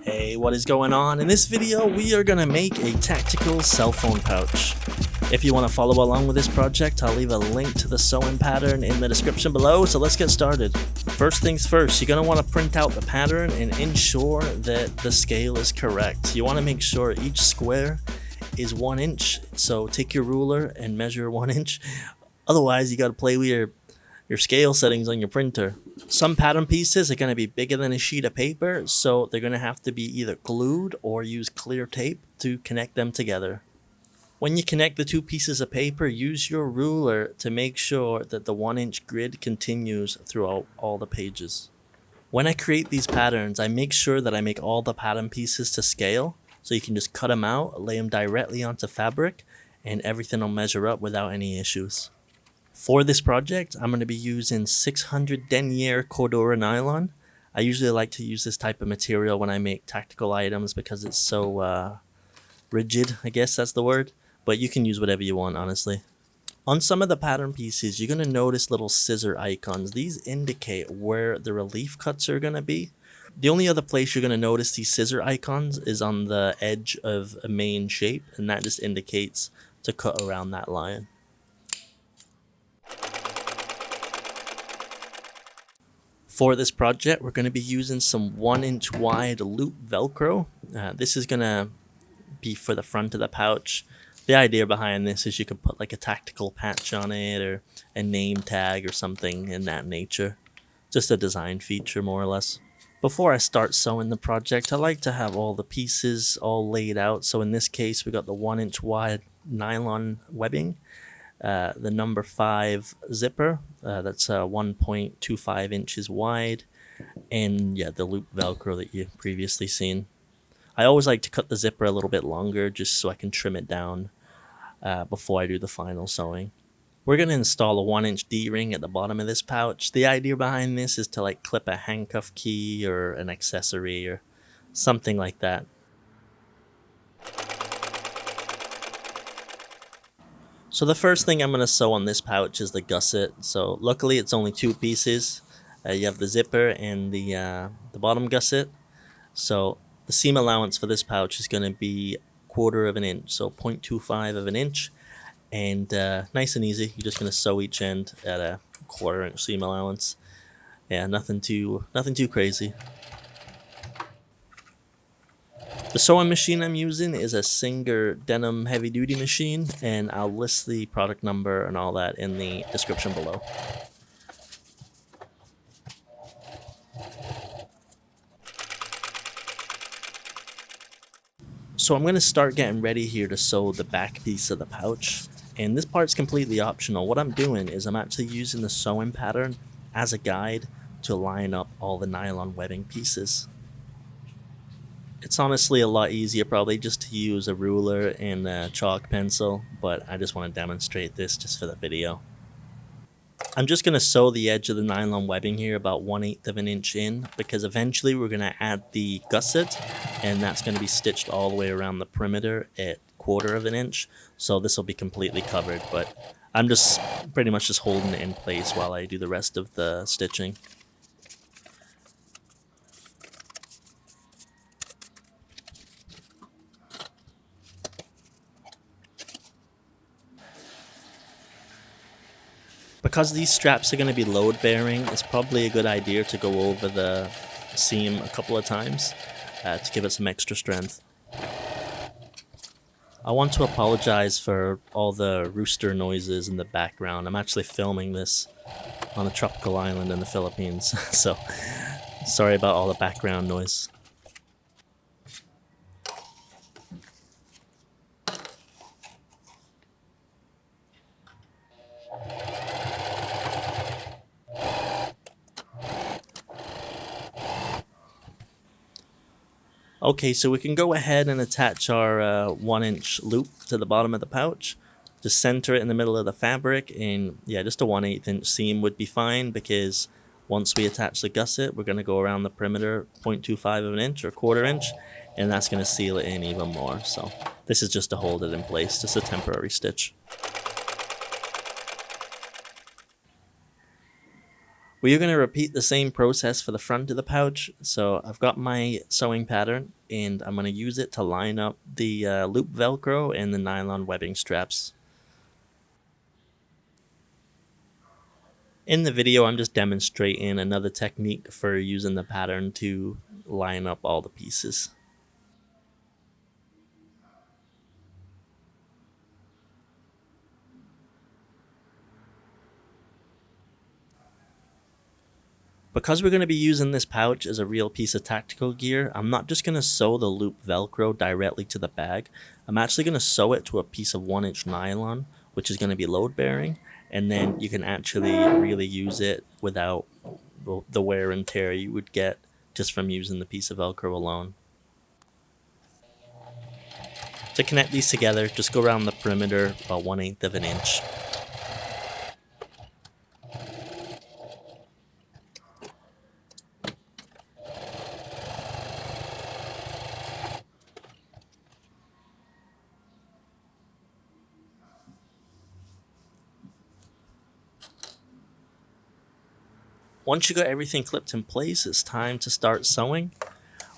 Hey, what is going on? In this video, we are going to make a tactical cell phone pouch. If you want to follow along with this project, I'll leave a link to the sewing pattern in the description below, so let's get started. First things first, you're going to want to print out the pattern and ensure that the scale is correct. You want to make sure each square is 1 inch, so take your ruler and measure 1 inch. Otherwise, you got to play with your scale settings on your printer. Some pattern pieces are going to be bigger than a sheet of paper, so they're going to have to be either glued or use clear tape to connect them together. When you connect the two pieces of paper, use your ruler to make sure that the 1 inch grid continues throughout all the pages. When I create these patterns, I make sure that I make all the pattern pieces to scale, so you can just cut them out, lay them directly onto fabric, and everything will measure up without any issues. For this project, I'm going to be using 600 denier Cordura nylon. I usually like to use this type of material when I make tactical items because it's so rigid, I guess that's the word. But you can use whatever you want, honestly. On some of the pattern pieces, you're going to notice little scissor icons. These indicate where the relief cuts are going to be. The only other place you're going to notice these scissor icons is on the edge of a main shape, and that just indicates to cut around that line. For this project, we're going to be using some 1 inch wide loop velcro. This is going to be for the front of the pouch. The idea behind this is you could put like a tactical patch on it or a name tag or something in that nature. Just a design feature, more or less. Before I start sewing the project, I like to have all the pieces all laid out. So in this case, we got the 1 inch wide nylon webbing. The number 5 zipper, that's 1.25 inches wide, and yeah, the loop velcro that you've previously seen. I always like to cut the zipper a little bit longer just so I can trim it down before I do the final sewing. We're going to install a 1 inch D-ring at the bottom of this pouch. The idea behind this is to like clip a handcuff key or an accessory or something like that. So the first thing I'm going to sew on this pouch is the gusset. So luckily it's only 2 pieces. You have the zipper and the bottom gusset. So the seam allowance for this pouch is going to be 1/4 of an inch, so 0.25 of an inch. And nice and easy, you're just going to sew each end at a 1/4 inch seam allowance. Yeah, nothing too crazy. The sewing machine I'm using is a Singer denim heavy duty machine, and I'll list the product number and all that in the description below. So I'm going to start getting ready here to sew the back piece of the pouch, and this part's completely optional. What I'm doing is I'm actually using the sewing pattern as a guide to line up all the nylon webbing pieces. It's honestly a lot easier probably just to use a ruler and a chalk pencil, but I just want to demonstrate this just for the video. I'm just going to sew the edge of the nylon webbing here about 1/8 of an inch in, because eventually we're going to add the gusset, and that's going to be stitched all the way around the perimeter at 1/4 of an inch, so this will be completely covered, but I'm just pretty much just holding it in place while I do the rest of the stitching. Because these straps are going to be load bearing, it's probably a good idea to go over the seam a couple of times to give it some extra strength. I want to apologize for all the rooster noises in the background. I'm actually filming this on a tropical island in the Philippines, so sorry about all the background noise. Okay, so we can go ahead and attach our 1 inch loop to the bottom of the pouch. Just center it in the middle of the fabric, and yeah, just a 1/8 inch seam would be fine, because once we attach the gusset, we're going to go around the perimeter 0.25 of an inch or 1/4 inch, and that's going to seal it in even more. So this is just to hold it in place, just a temporary stitch. We are going to repeat the same process for the front of the pouch. So I've got my sewing pattern and I'm going to use it to line up the loop velcro and the nylon webbing straps. In the video, I'm just demonstrating another technique for using the pattern to line up all the pieces. Because we're going to be using this pouch as a real piece of tactical gear, I'm not just going to sew the loop velcro directly to the bag. I'm actually going to sew it to a piece of 1-inch nylon, which is going to be load bearing, and then you can actually really use it without the wear and tear you would get just from using the piece of velcro alone. To connect these together, just go around the perimeter about 1/8 of an inch. Once you got everything clipped in place, it's time to start sewing.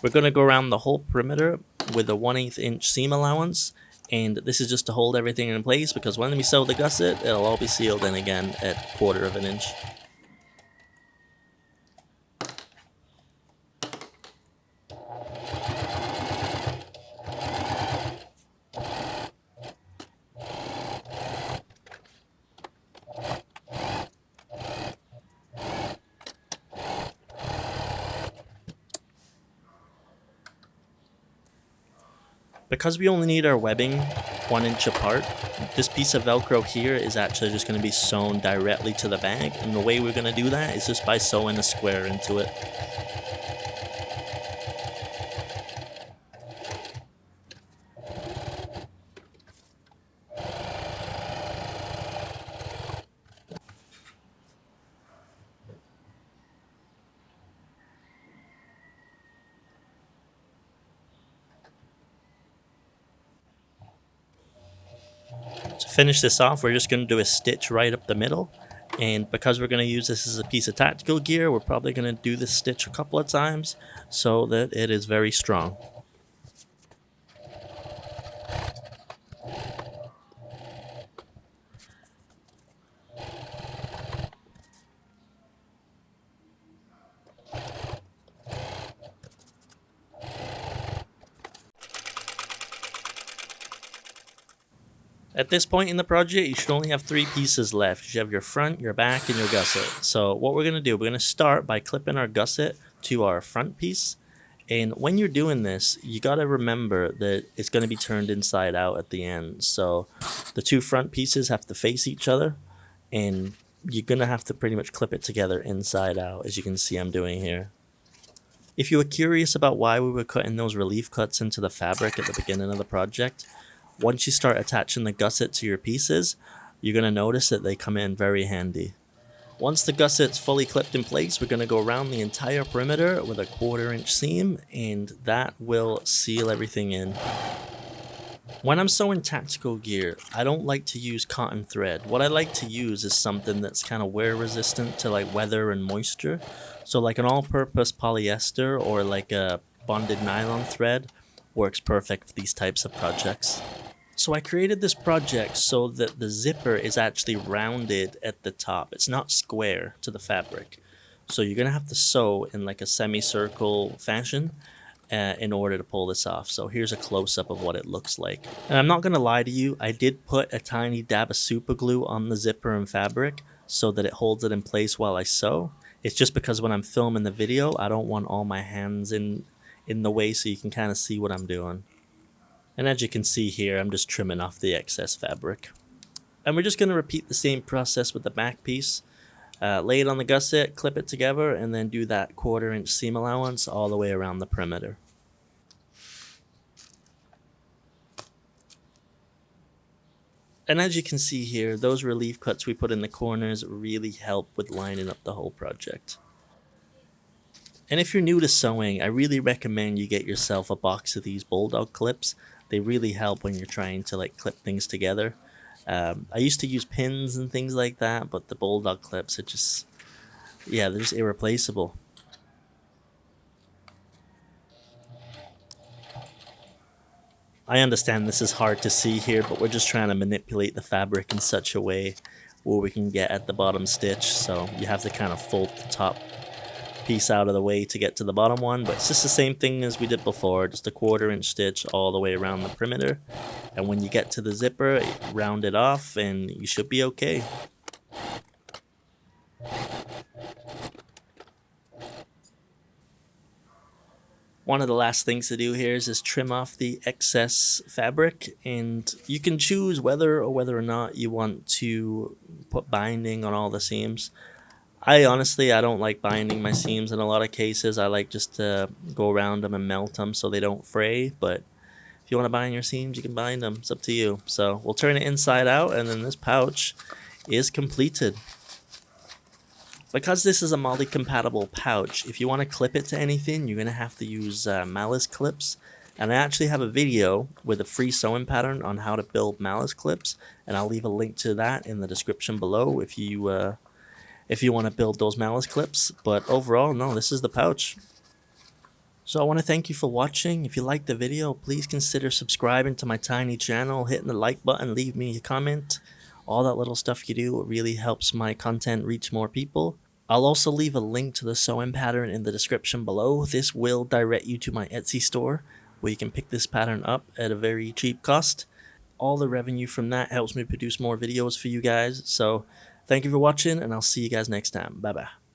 We're going to go around the whole perimeter with a 1/8 inch seam allowance, and this is just to hold everything in place because when we sew the gusset, it'll all be sealed in again at 1/4 of an inch. Because we only need our webbing 1 inch apart, this piece of velcro here is actually just going to be sewn directly to the bag, and the way we're going to do that is just by sewing a square into it. To finish this off, we're just going to do a stitch right up the middle, and because we're going to use this as a piece of tactical gear, we're probably going to do this stitch a couple of times so that it is very strong. At this point in the project, you should only have 3 pieces left. You should have your front, your back, and your gusset. So what we're going to do, we're going to start by clipping our gusset to our front piece. And when you're doing this, you got to remember that it's going to be turned inside out at the end. So the 2 front pieces have to face each other, and you're going to have to pretty much clip it together inside out, as you can see I'm doing here. If you were curious about why we were cutting those relief cuts into the fabric at the beginning of the project, once you start attaching the gusset to your pieces, you're going to notice that they come in very handy. Once the gusset's fully clipped in place, we're going to go around the entire perimeter with a 1/4 inch seam, and that will seal everything in. When I'm sewing tactical gear, I don't like to use cotton thread. What I like to use is something that's kind of wear resistant to like weather and moisture. So like an all-purpose polyester or like a bonded nylon thread works perfect for these types of projects. So I created this project so that the zipper is actually rounded at the top. It's not square to the fabric. So you're going to have to sew in like a semicircle fashion in order to pull this off. So here's a close-up of what it looks like. And I'm not going to lie to you, I did put a tiny dab of super glue on the zipper and fabric so that it holds it in place while I sew. It's just because when I'm filming the video, I don't want all my hands in the way so you can kind of see what I'm doing. And as you can see here, I'm just trimming off the excess fabric. And we're just going to repeat the same process with the back piece. Lay it on the gusset, clip it together, and then do that 1/4 inch seam allowance all the way around the perimeter. And as you can see here, those relief cuts we put in the corners really help with lining up the whole project. And if you're new to sewing, I really recommend you get yourself a box of these bulldog clips. They really help when you're trying to like clip things together. I used to use pins and things like that, but the bulldog clips are just Yeah, they're just irreplaceable. I understand this is hard to see here, but we're just trying to manipulate the fabric in such a way where we can get at the bottom stitch. So you have to kind of fold the top piece out of the way to get to the bottom one, but it's just the same thing as we did before, just a 1/4 inch stitch all the way around the perimeter. And when you get to the zipper, round it off and you should be okay. One of the last things to do here is just trim off the excess fabric, and you can choose whether or not you want to put binding on all the seams. I honestly, I don't like binding my seams in a lot of cases. I like just to go around them and melt them so they don't fray, but if you want to bind your seams, you can bind them. It's up to you. So we'll turn it inside out, and then this pouch is completed. Because this is a MOLLE compatible pouch, if you want to clip it to anything, you're going to have to use Malice clips. And I actually have a video with a free sewing pattern on how to build Malice clips, and I'll leave a link to that in the description below if you want to build those Malice clips. But overall, no, this is the pouch. So I want to thank you for watching. If you liked the video, please consider subscribing to my tiny channel, hitting the like button, leave me a comment. All that little stuff you do really helps my content reach more people. I'll also leave a link to the sewing pattern in the description below. This will direct you to my Etsy store where you can pick this pattern up at a very cheap cost. All the revenue from that helps me produce more videos for you guys. So thank you for watching, and I'll see you guys next time. Bye bye.